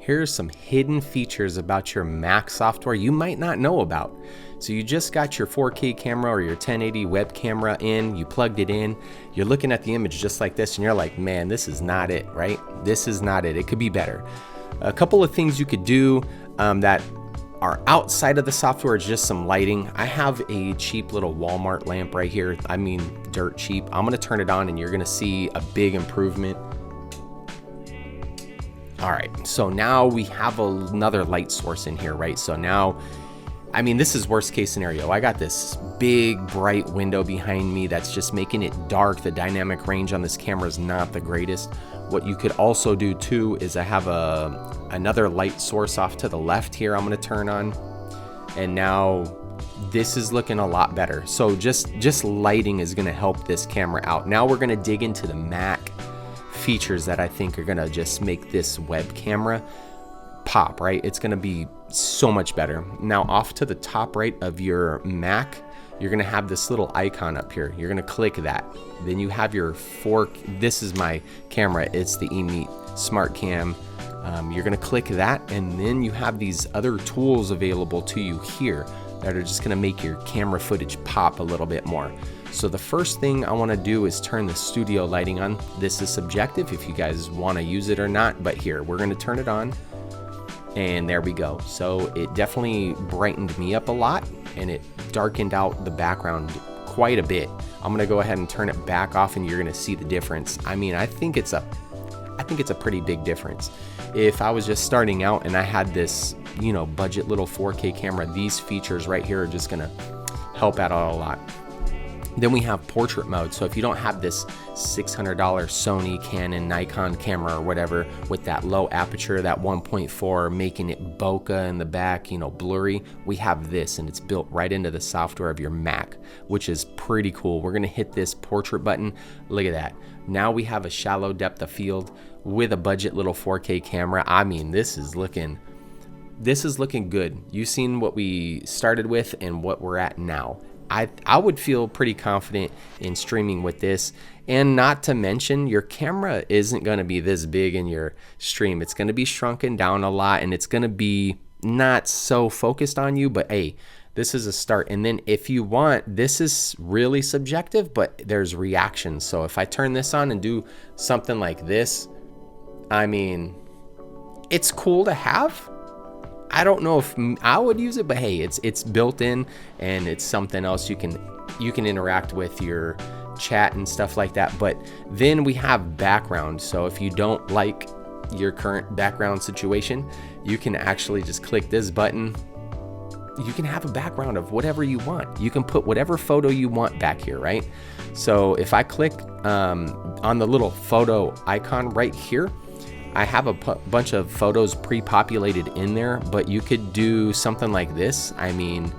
Here's some hidden features about your Mac software you might not know about. So you just got your 4K camera or your 1080 web camera in, you plugged it in, you're looking at the image just like this and you're like, man, this is not it, right? This is not it. It could be better. A couple of things you could do that are outside of the software is just some lighting. I have a cheap little Walmart lamp right here. I mean, dirt cheap. I'm gonna turn it on and you're gonna see a big improvement. All right, so now we have another light source in here, right? So now, I mean, this is worst case scenario. I got this big bright window behind me that's just making it dark. The dynamic range on this camera is not the greatest. What you could also do too is I have another light source off to the left here I'm gonna turn on. And now this is looking a lot better. So just lighting is gonna help this camera out. Now we're gonna dig into the Mac features that I think are gonna just make this web camera pop, right? It's gonna be so much better. Now off to the top right of your Mac, you're gonna have this little icon up here. You're gonna click that. Then you have your this is my camera, it's the eMeet Smart Cam. You're gonna click that and then you have these other tools available to you here that are just gonna make your camera footage pop a little bit more. So the first thing I wanna do is turn the studio lighting on. This is subjective if you guys wanna use it or not, but here, we're gonna turn it on. And there we go. So it definitely brightened me up a lot and it darkened out the background quite a bit. I'm gonna go ahead and turn it back off and you're gonna see the difference. I mean, I think it's a pretty big difference. If I was just starting out and I had this, you know, budget little 4K camera, these features right here are just gonna help out a lot. Then we have portrait mode. So if you don't have this $600 Sony, Canon, Nikon camera or whatever with that low aperture, that 1.4, making it bokeh in the back, you know, blurry, we have this and it's built right into the software of your Mac, which is pretty cool. We're gonna hit this portrait button. Look at that. Now we have a shallow depth of field with a budget little 4K camera. I mean, this is looking good. You've seen what we started with and what we're at now. I would feel pretty confident in streaming with this, and not to mention your camera isn't going to be this big in your stream. It's going to be shrunken down a lot and it's going to be not so focused on you, but hey, this is a start. And then if you want, this is really subjective, but there's reactions. So if I turn this on and do something like this, I mean, it's cool to have. I don't know if I would use it, but hey, it's built in and it's something else you can interact with your chat and stuff like that. But then we have background. So if you don't like your current background situation, you can actually just click this button. You can have a background of whatever you want. You can put whatever photo you want back here, right? So if I click on the little photo icon right here, I have a bunch of photos pre-populated in there, but you could do something like this. I mean,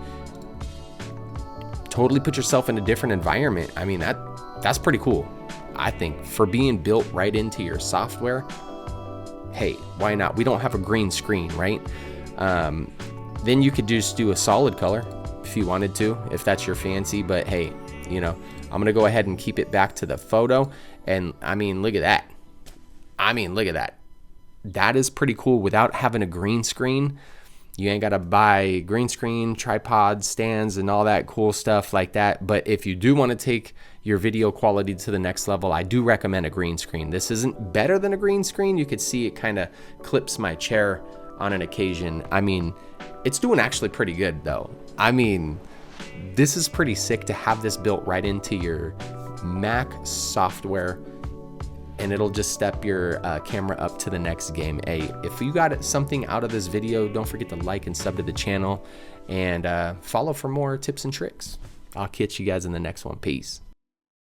totally put yourself in a different environment. I mean, that's pretty cool. I think for being built right into your software, hey, why not? We don't have a green screen, right? Then you could just do a solid color if you wanted to, if that's your fancy, but hey, you know, I'm gonna go ahead and keep it back to the photo. And I mean, look at that. That is pretty cool without having a green screen. You ain't got to buy green screen, tripod, stands, and all that cool stuff like that. But if you do want to take your video quality to the next level, I do recommend a green screen. This isn't better than a green screen. You could see it kind of clips my chair on an occasion. I mean, it's doing actually pretty good though. I mean, this is pretty sick to have this built right into your Mac software, and it'll just step your camera up to the next game. Hey, if you got something out of this video, don't forget to like and sub to the channel and follow for more tips and tricks. I'll catch you guys in the next one. Peace.